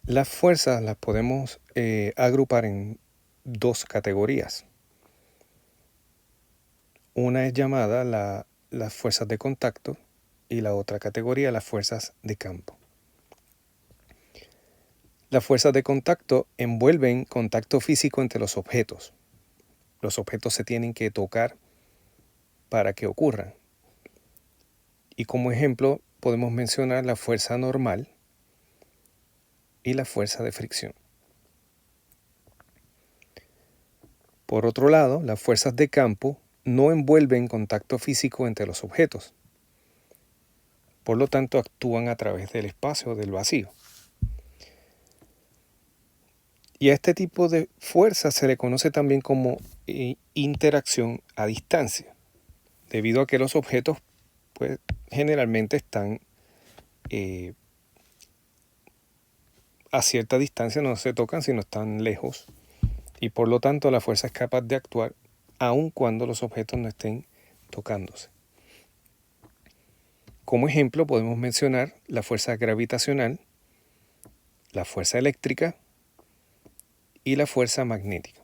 Las fuerzas las podemos agrupar en dos categorías. Una es llamada las fuerzas de contacto y la otra categoría las fuerzas de campo. Las fuerzas de contacto envuelven contacto físico entre los objetos. Los objetos se tienen que tocar para que ocurran. Y como ejemplo podemos mencionar la fuerza normal y la fuerza de fricción. Por otro lado, las fuerzas de campo no envuelven contacto físico entre los objetos. Por lo tanto, actúan a través del espacio, del vacío. Y a este tipo de fuerza se le conoce también como interacción a distancia, debido a que los objetos pues, generalmente están a cierta distancia, no se tocan sino están lejos, y por lo tanto la fuerza es capaz de actuar aun cuando los objetos no estén tocándose. Como ejemplo podemos mencionar la fuerza gravitacional, la fuerza eléctrica y la fuerza magnética.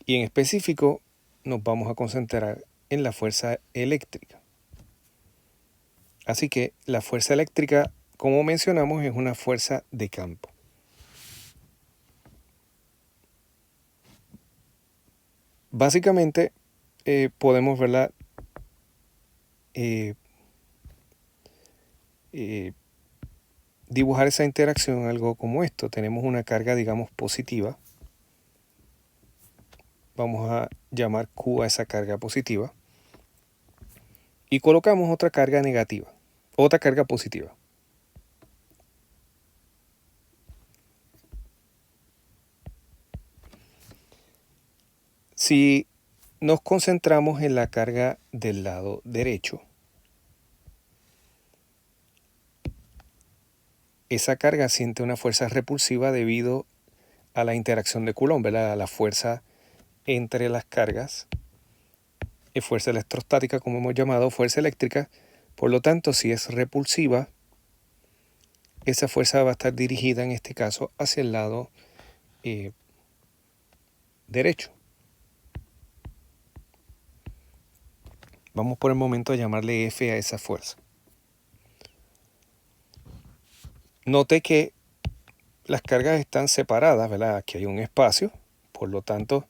Y en específico nos vamos a concentrar en la fuerza eléctrica. Así que la fuerza eléctrica, como mencionamos, es una fuerza de campo. Básicamente podemos verla dibujar esa interacción algo como esto. Tenemos una carga, digamos, positiva. Vamos a llamar Q a esa carga positiva. Y colocamos otra carga negativa, otra carga positiva. Si nos concentramos en la carga del lado derecho, esa carga siente una fuerza repulsiva debido a la interacción de Coulomb, ¿verdad? A la fuerza entre las cargas, es fuerza electrostática como hemos llamado, fuerza eléctrica. Por lo tanto, si es repulsiva, esa fuerza va a estar dirigida en este caso hacia el lado derecho. Vamos por el momento a llamarle F a esa fuerza. Note que las cargas están separadas, ¿verdad? Aquí hay un espacio, por lo tanto,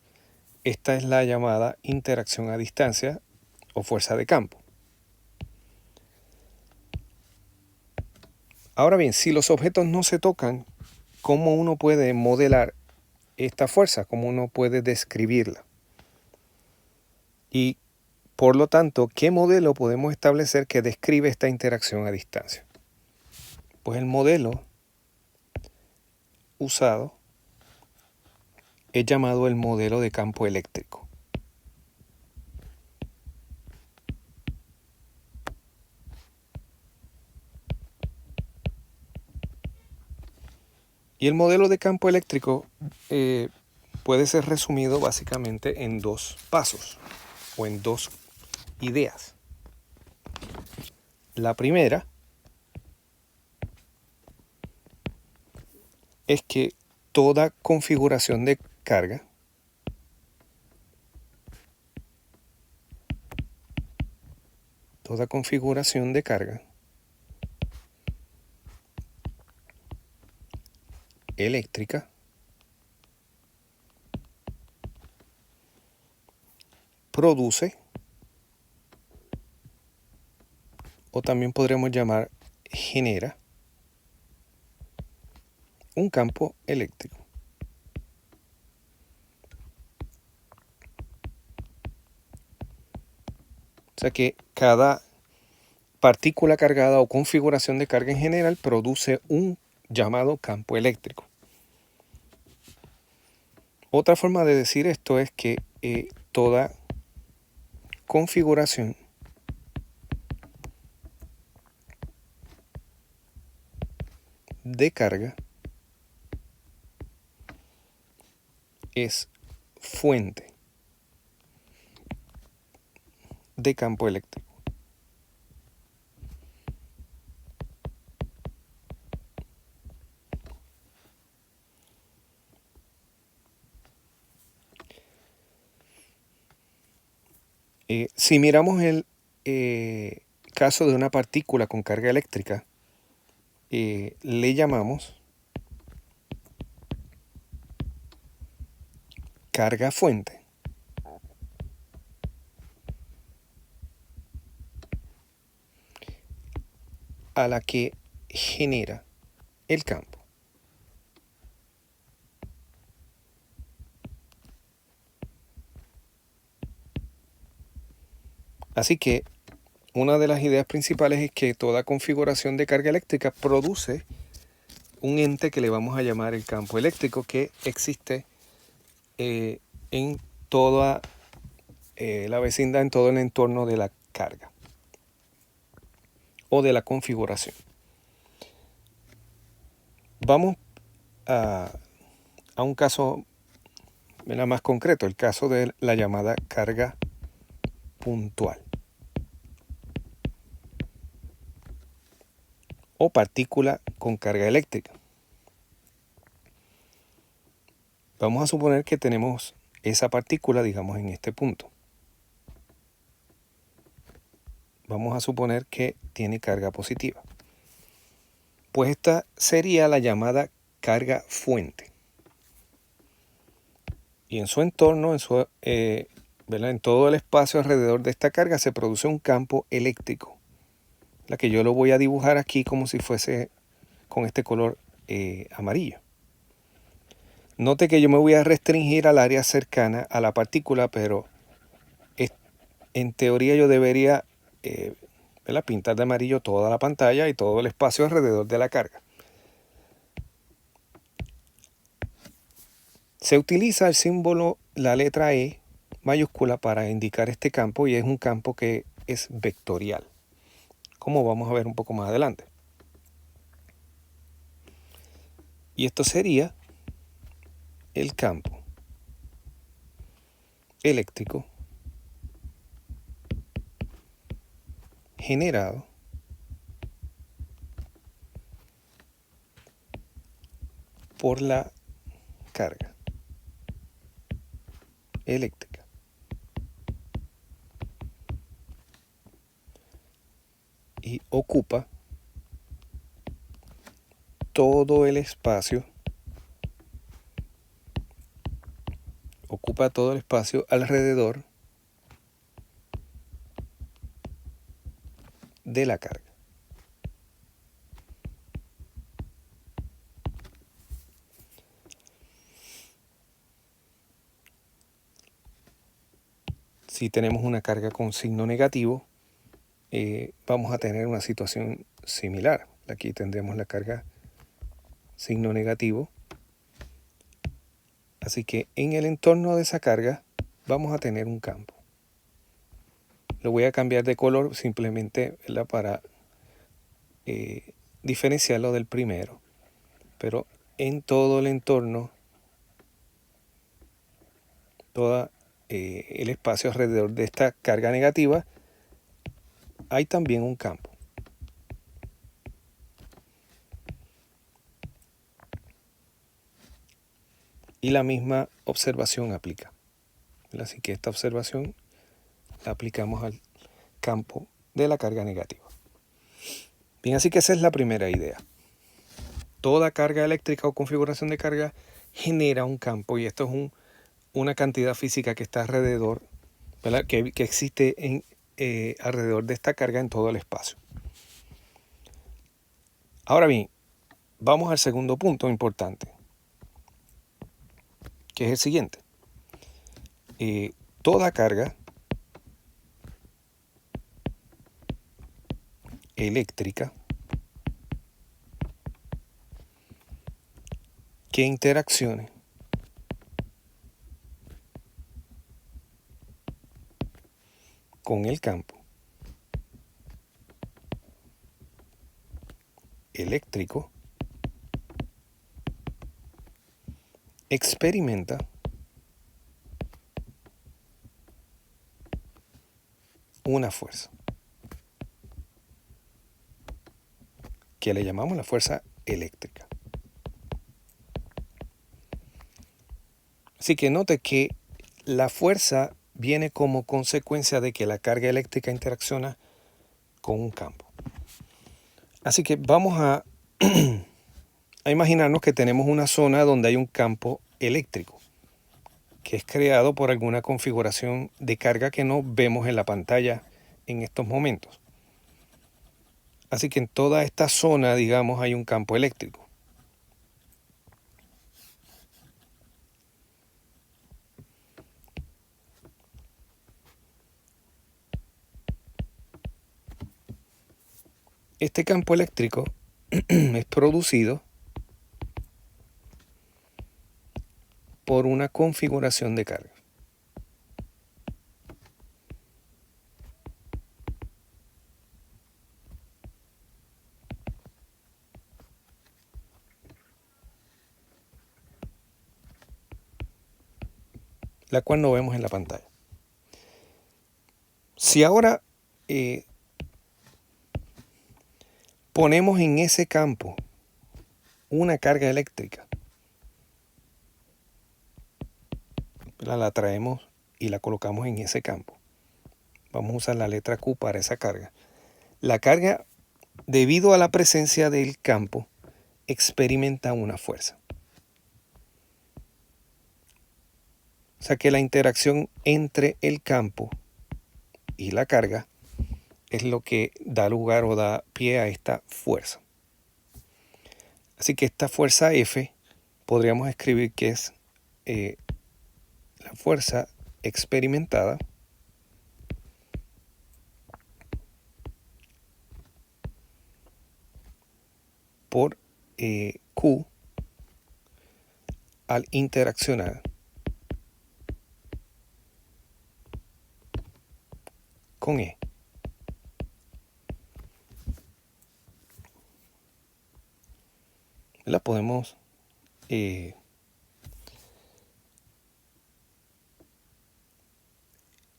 esta es la llamada interacción a distancia o fuerza de campo. Ahora bien, si los objetos no se tocan, ¿cómo uno puede modelar esta fuerza? ¿Cómo uno puede describirla? Y por lo tanto, ¿qué modelo podemos establecer que describe esta interacción a distancia? Pues el modelo usado es llamado el modelo de campo eléctrico. Y el modelo de campo eléctrico puede ser resumido básicamente en dos pasos o en dos ideas. La primera es que toda configuración de carga eléctrica produce, o también podríamos llamar genera, un campo eléctrico. O sea que cada partícula cargada o configuración de carga en general produce un llamado campo eléctrico. Otra forma de decir esto es que toda configuración de carga es fuente de campo eléctrico. Si miramos el caso de una partícula con carga eléctrica, le llamamos carga fuente a la que genera el campo. Así que una de las ideas principales es que toda configuración de carga eléctrica produce un ente que le vamos a llamar el campo eléctrico, que existe en toda la vecindad, en todo el entorno de la carga o de la configuración. Vamos a un caso más concreto, el caso de la llamada carga puntual o partícula con carga eléctrica. Vamos a suponer que tenemos esa partícula, digamos, en este punto. Vamos a suponer que tiene carga positiva. Pues esta sería la llamada carga fuente. Y en su entorno, en todo el espacio alrededor de esta carga se produce un campo eléctrico, la que yo lo voy a dibujar aquí como si fuese con este color amarillo. Note que yo me voy a restringir al área cercana a la partícula, pero en teoría yo debería pintar de amarillo toda la pantalla y todo el espacio alrededor de la carga. Se utiliza el símbolo, la letra E mayúscula, para indicar este campo, y es un campo que es vectorial, como vamos a ver un poco más adelante. Y esto sería el campo eléctrico generado por la carga eléctrica. Y ocupa todo el espacio, alrededor de la carga. Si tenemos una carga con signo negativo, vamos a tener una situación similar. Aquí tendremos la carga signo negativo. Así que en el entorno de esa carga vamos a tener un campo. Lo voy a cambiar de color simplemente para diferenciarlo del primero. Pero en todo el entorno, todo el espacio alrededor de esta carga negativa, hay también un campo. Y la misma observación aplica. Así que esta observación la aplicamos al campo de la carga negativa. Bien, así que esa es la primera idea. Toda carga eléctrica o configuración de carga genera un campo, y esto es una cantidad física que está alrededor, ¿verdad? Que existe alrededor de esta carga en todo el espacio. Ahora bien, vamos al segundo punto importante, que es el siguiente. Toda carga eléctrica que interaccione con el campo eléctrico experimenta una fuerza que le llamamos la fuerza eléctrica. Así que note que la fuerza viene como consecuencia de que la carga eléctrica interacciona con un campo. Así que vamos a imaginarnos que tenemos una zona donde hay un campo eléctrico que es creado por alguna configuración de carga que no vemos en la pantalla en estos momentos. Así que en toda esta zona, digamos, hay un campo eléctrico. Este campo eléctrico es producido por una configuración de carga. La cual no vemos en la pantalla. Si ahora ponemos en ese campo una carga eléctrica, la traemos y la colocamos en ese campo. Vamos a usar la letra Q para esa carga. La carga, debido a la presencia del campo, experimenta una fuerza. O sea que la interacción entre el campo y la carga es lo que da lugar o da pie a esta fuerza. Así que esta fuerza F podríamos escribir que es la fuerza experimentada por Q al interaccionar con E. La podemos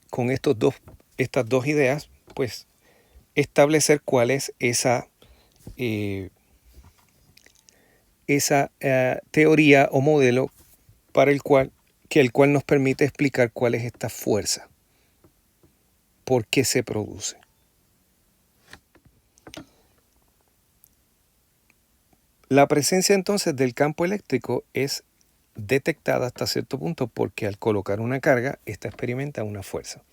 con estas dos ideas, pues establecer cuál es esa teoría o modelo para el cual nos permite explicar cuál es esta fuerza, por qué se produce. La presencia entonces del campo eléctrico es detectada hasta cierto punto porque al colocar una carga, esta experimenta una fuerza.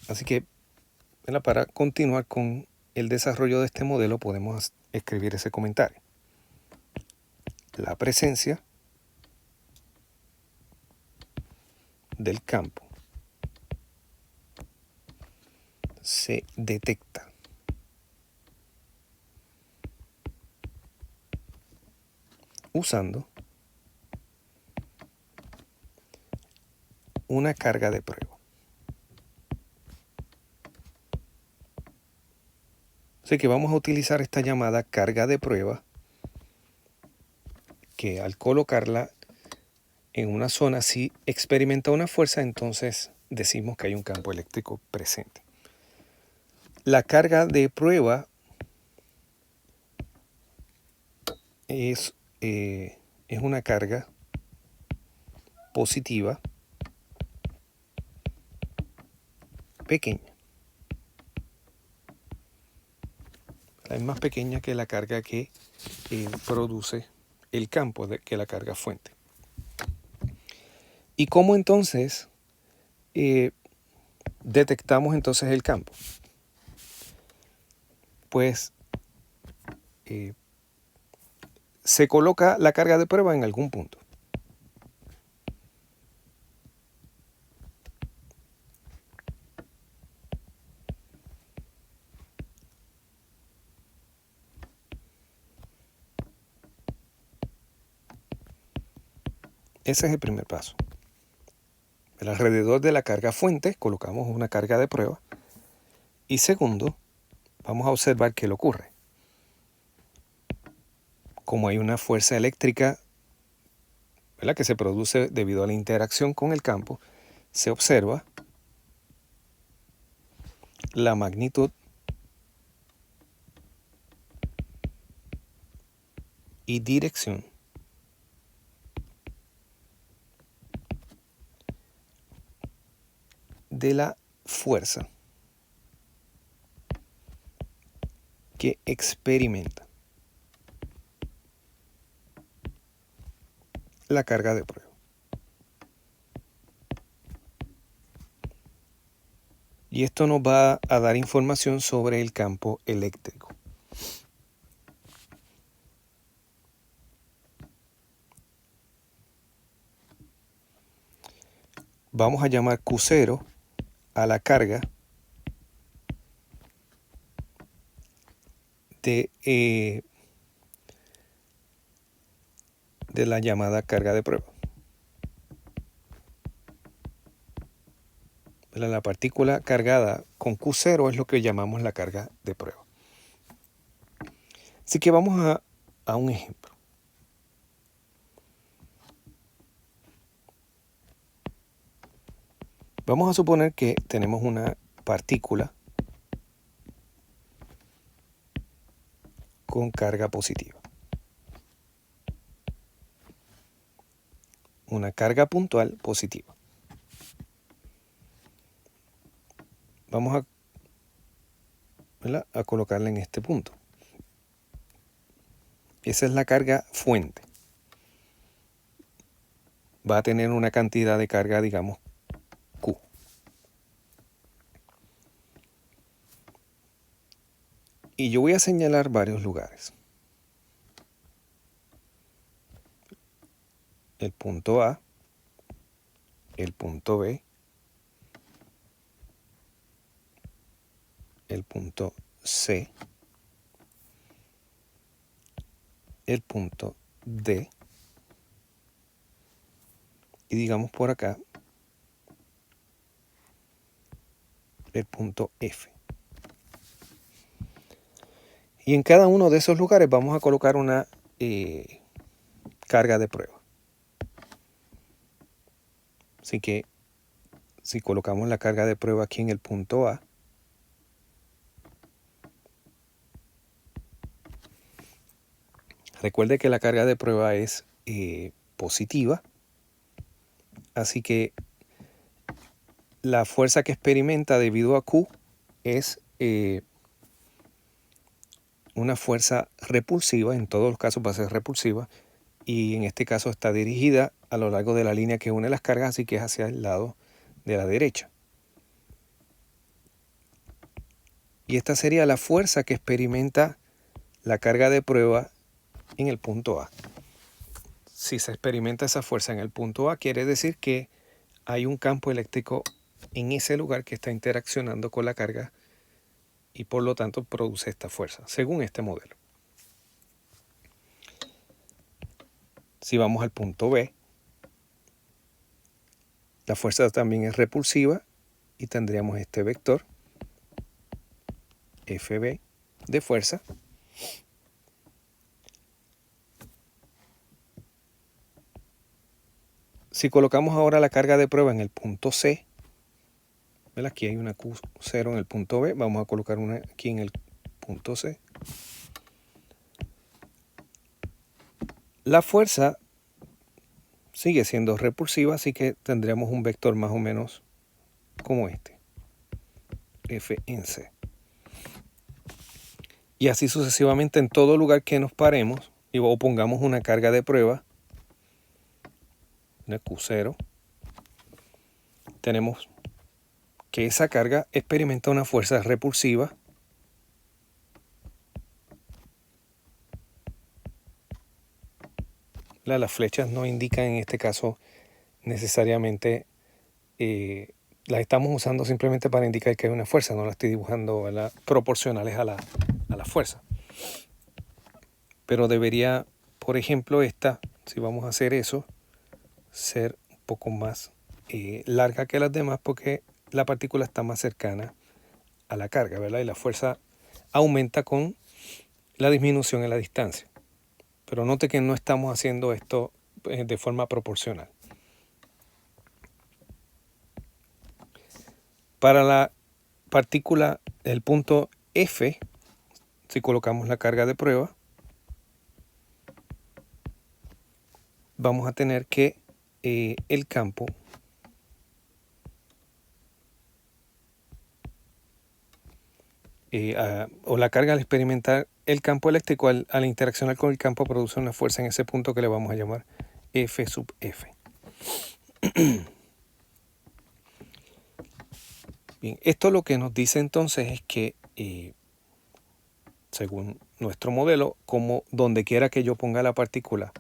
Así que para continuar con el desarrollo de este modelo podemos escribir ese comentario. La presencia del campo se detecta usando una carga de prueba. Así que vamos a utilizar esta llamada carga de prueba, que al colocarla en una zona si experimenta una fuerza, entonces decimos que hay un campo eléctrico presente. La carga de prueba es una carga positiva pequeña. Es más pequeña que la carga que produce el campo, que la carga fuente. ¿Y cómo entonces detectamos entonces el campo? Pues se coloca la carga de prueba en algún punto. Ese es el primer paso. Alrededor de la carga fuente colocamos una carga de prueba. Y segundo, vamos a observar qué le ocurre. Como hay una fuerza eléctrica, ¿verdad?, que se produce debido a la interacción con el campo, se observa la magnitud y dirección de la fuerza que experimenta la carga de prueba. Y esto nos va a dar información sobre el campo eléctrico. Vamos a llamar Q0 a la carga de la llamada carga de prueba. La partícula cargada con Q0 es lo que llamamos la carga de prueba. Así que vamos a un ejemplo. Vamos a suponer que tenemos una partícula con carga positiva. Una carga puntual positiva. Vamos a colocarla en este punto. Esa es la carga fuente. Va a tener una cantidad de carga, digamos, Q. Y yo voy a señalar varios lugares. El punto A, el punto B, el punto C, el punto D y digamos por acá el punto F. Y en cada uno de esos lugares vamos a colocar una carga de prueba. Así que si colocamos la carga de prueba aquí en el punto A, recuerde que la carga de prueba es positiva, así que la fuerza que experimenta debido a Q es una fuerza repulsiva, en todos los casos va a ser repulsiva, y en este caso está dirigida a lo largo de la línea que une las cargas, así que es hacia el lado de la derecha. Y esta sería la fuerza que experimenta la carga de prueba en el punto A. Si se experimenta esa fuerza en el punto A, quiere decir que hay un campo eléctrico en ese lugar que está interaccionando con la carga y por lo tanto produce esta fuerza, según este modelo. Si vamos al punto B, la fuerza también es repulsiva y tendríamos este vector FB de fuerza. Si colocamos ahora la carga de prueba en el punto C, ¿ven? Aquí hay una Q0 en el punto B, vamos a colocar una aquí en el punto C. La fuerza sigue siendo repulsiva, así que tendríamos un vector más o menos como este, F en C. Y así sucesivamente en todo lugar que nos paremos o pongamos una carga de prueba, una Q0, tenemos que esa carga experimenta una fuerza repulsiva las flechas no indican en este caso necesariamente, las estamos usando simplemente para indicar que hay una fuerza, no las estoy dibujando, ¿verdad?, proporcionales a la fuerza. Pero debería, por ejemplo, esta, si vamos a hacer eso, ser un poco más larga que las demás porque la partícula está más cercana a la carga, ¿verdad? Y la fuerza aumenta con la disminución en la distancia. Pero note que no estamos haciendo esto de forma proporcional. Para la partícula del punto F, si colocamos la carga de prueba, vamos a tener que el campo o la carga al experimentar el campo eléctrico, al interaccionar con el campo, produce una fuerza en ese punto que le vamos a llamar F sub F. Bien, esto lo que nos dice entonces es que, según nuestro modelo, como donde quiera que yo ponga la partícula,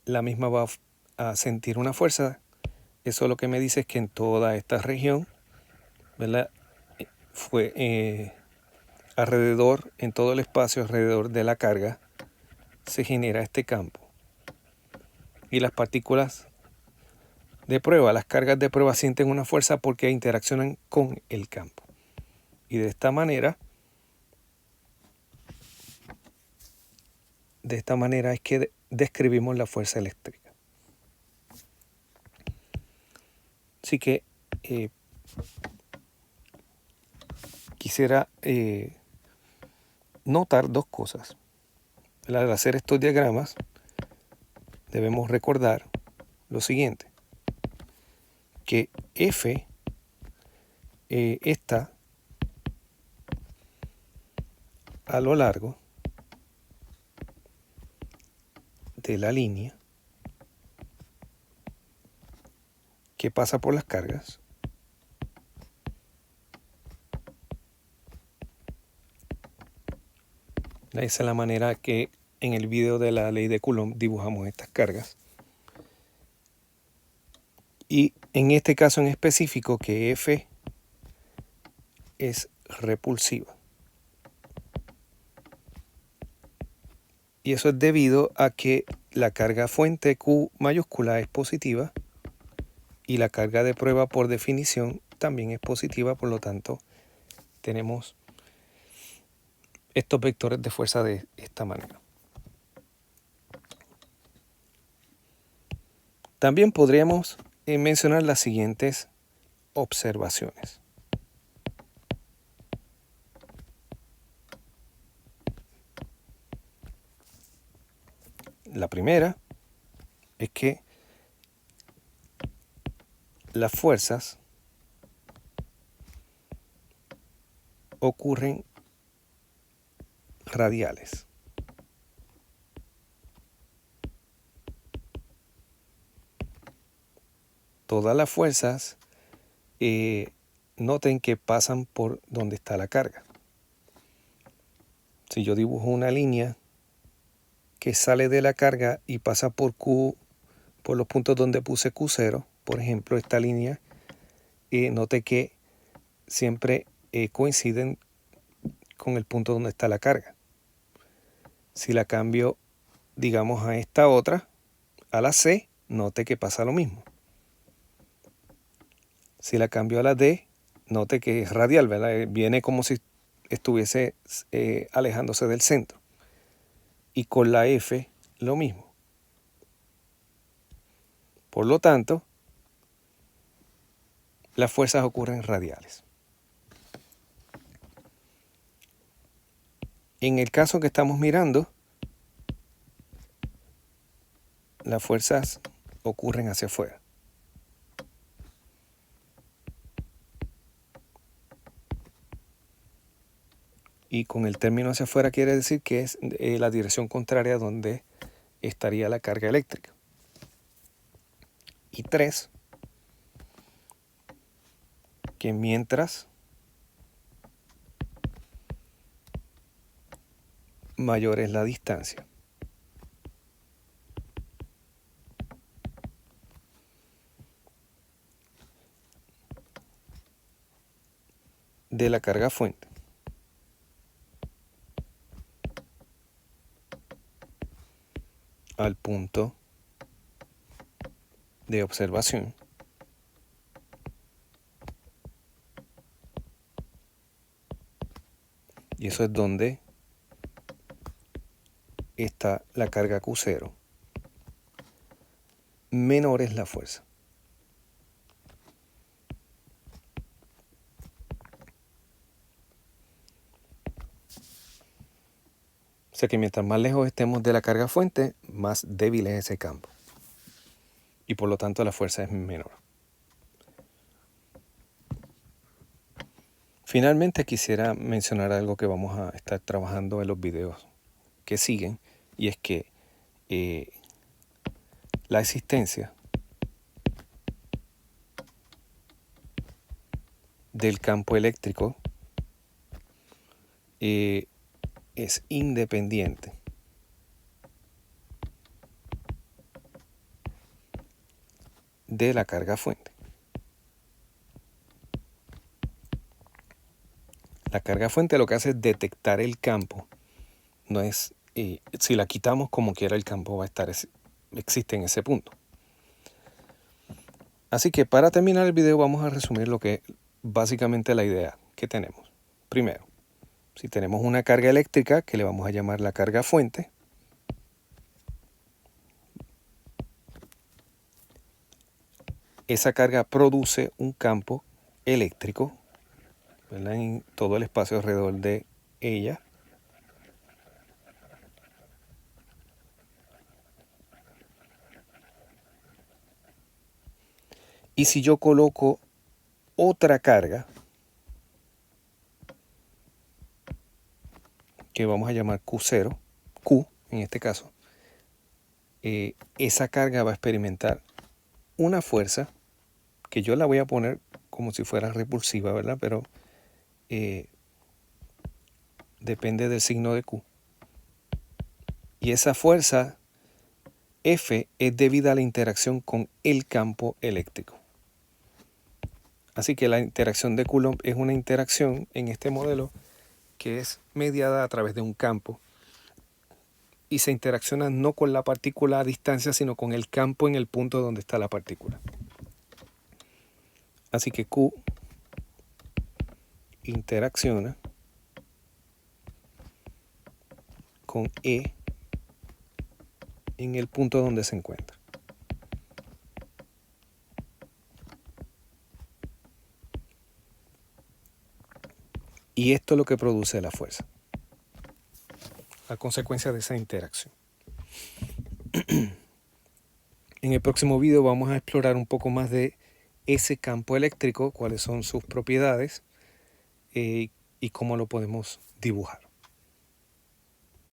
la misma va a sentir una fuerza. Eso lo que me dice es que en toda esta región, ¿verdad? Fue alrededor, en todo el espacio alrededor de la carga, se genera este campo. Y las partículas de prueba, las cargas de prueba sienten una fuerza porque interaccionan con el campo. Y de esta manera es que describimos la fuerza eléctrica. Así que quisiera notar dos cosas. Al hacer estos diagramas, debemos recordar lo siguiente, que F está a lo largo de la línea que pasa por las cargas Esa es la manera que en el video de la ley de Coulomb dibujamos estas cargas. Y en este caso en específico, que F es repulsiva. Y eso es debido a que la carga fuente Q mayúscula es positiva y la carga de prueba por definición también es positiva, por lo tanto tenemos estos vectores de fuerza de esta manera. También podríamos mencionar las siguientes observaciones. La primera es que las fuerzas ocurren radiales. Todas las fuerzas, noten que pasan por donde está la carga. Si yo dibujo una línea que sale de la carga y pasa por Q, por los puntos donde puse Q0, por ejemplo, esta línea, note que siempre coinciden con el punto donde está la carga. Si la cambio, digamos, a esta otra, a la C, note que pasa lo mismo. Si la cambio a la D, note que es radial, ¿verdad? Viene como si estuviese alejándose del centro. Y con la F, lo mismo. Por lo tanto, las fuerzas ocurren radiales. En el caso que estamos mirando, las fuerzas ocurren hacia afuera. Y con el término hacia afuera quiere decir que es la dirección contraria a donde estaría la carga eléctrica. Y 3, que mientras mayor es la distancia de la carga fuente al punto de observación, y eso es donde está la carga Q0, menor es la fuerza. O sea que mientras más lejos estemos de la carga fuente, más débil es ese campo. Y por lo tanto la fuerza es menor. Finalmente quisiera mencionar algo que vamos a estar trabajando en los videos que siguen, y es que la existencia del campo eléctrico es independiente de la carga fuente. La carga fuente lo que hace es detectar el campo. No es, si la quitamos como quiera, el campo va a estar, existe en ese punto. Así que para terminar el video vamos a resumir lo que básicamente la idea que tenemos. Primero, si tenemos una carga eléctrica que le vamos a llamar la carga fuente, esa carga produce un campo eléctrico, ¿verdad?, en todo el espacio alrededor de ella. Y si yo coloco otra carga, que vamos a llamar Q0, Q en este caso, esa carga va a experimentar una fuerza que yo la voy a poner como si fuera repulsiva, ¿verdad? Pero depende del signo de Q. Y esa fuerza F es debida a la interacción con el campo eléctrico. Así que la interacción de Coulomb es una interacción en este modelo que es mediada a través de un campo y se interacciona no con la partícula a distancia, sino con el campo en el punto donde está la partícula. Así que Q interacciona con E en el punto donde se encuentra. Y esto es lo que produce la fuerza, a consecuencia de esa interacción. En el próximo video vamos a explorar un poco más de ese campo eléctrico, cuáles son sus propiedades y cómo lo podemos dibujar.